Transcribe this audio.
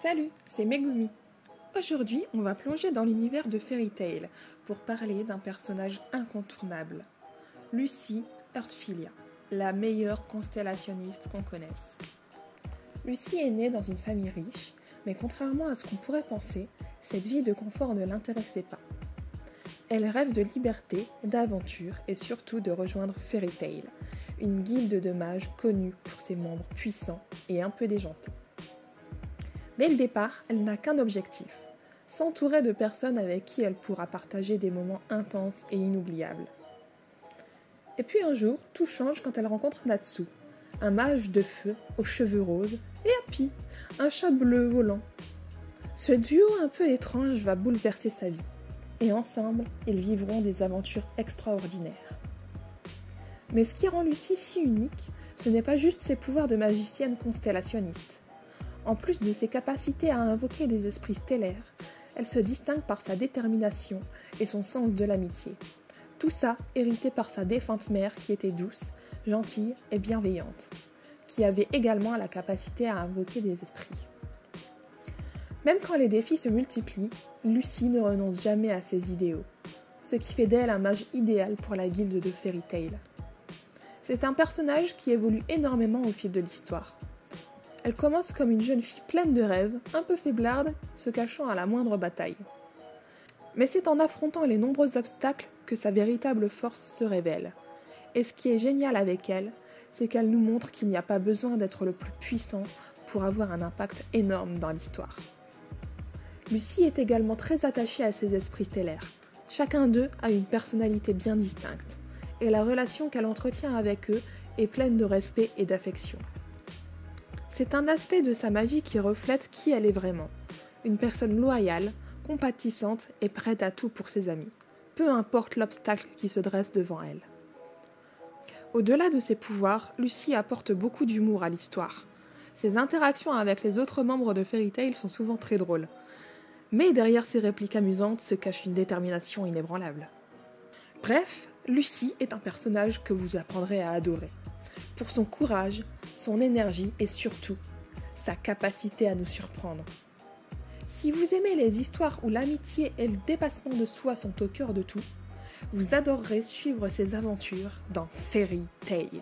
Salut, c'est Megumi. Aujourd'hui, on va plonger dans l'univers de Fairy Tail pour parler d'un personnage incontournable, Lucy Heartfilia, la meilleure constellationniste qu'on connaisse. Lucy est née dans une famille riche, mais contrairement à ce qu'on pourrait penser, cette vie de confort ne l'intéressait pas. Elle rêve de liberté, d'aventure et surtout de rejoindre Fairy Tail, une guilde de mages connue pour ses membres puissants et un peu déjantés. Dès le départ, elle n'a qu'un objectif, s'entourer de personnes avec qui elle pourra partager des moments intenses et inoubliables. Et puis un jour, tout change quand elle rencontre Natsu, un mage de feu aux cheveux roses, et Happy, un chat bleu volant. Ce duo un peu étrange va bouleverser sa vie, et ensemble, ils vivront des aventures extraordinaires. Mais ce qui rend Lucy si unique, ce n'est pas juste ses pouvoirs de magicienne constellationniste. En plus de ses capacités à invoquer des esprits stellaires, elle se distingue par sa détermination et son sens de l'amitié. Tout ça hérité par sa défunte mère qui était douce, gentille et bienveillante, qui avait également la capacité à invoquer des esprits. Même quand les défis se multiplient, Lucy ne renonce jamais à ses idéaux, ce qui fait d'elle un mage idéal pour la guilde de Fairy Tail. C'est un personnage qui évolue énormément au fil de l'histoire. Elle commence comme une jeune fille pleine de rêves, un peu faiblarde, se cachant à la moindre bataille. Mais c'est en affrontant les nombreux obstacles que sa véritable force se révèle. Et ce qui est génial avec elle, c'est qu'elle nous montre qu'il n'y a pas besoin d'être le plus puissant pour avoir un impact énorme dans l'histoire. Lucy est également très attachée à ses esprits stellaires. Chacun d'eux a une personnalité bien distincte, et la relation qu'elle entretient avec eux est pleine de respect et d'affection. C'est un aspect de sa magie qui reflète qui elle est vraiment. Une personne loyale, compatissante et prête à tout pour ses amis, peu importe l'obstacle qui se dresse devant elle. Au-delà de ses pouvoirs, Lucy apporte beaucoup d'humour à l'histoire. Ses interactions avec les autres membres de Fairy Tail sont souvent très drôles. Mais derrière ces répliques amusantes se cache une détermination inébranlable. Bref, Lucy est un personnage que vous apprendrez à adorer. Pour son courage, son énergie et surtout, sa capacité à nous surprendre. Si vous aimez les histoires où l'amitié et le dépassement de soi sont au cœur de tout, vous adorerez suivre ses aventures dans Fairy Tail.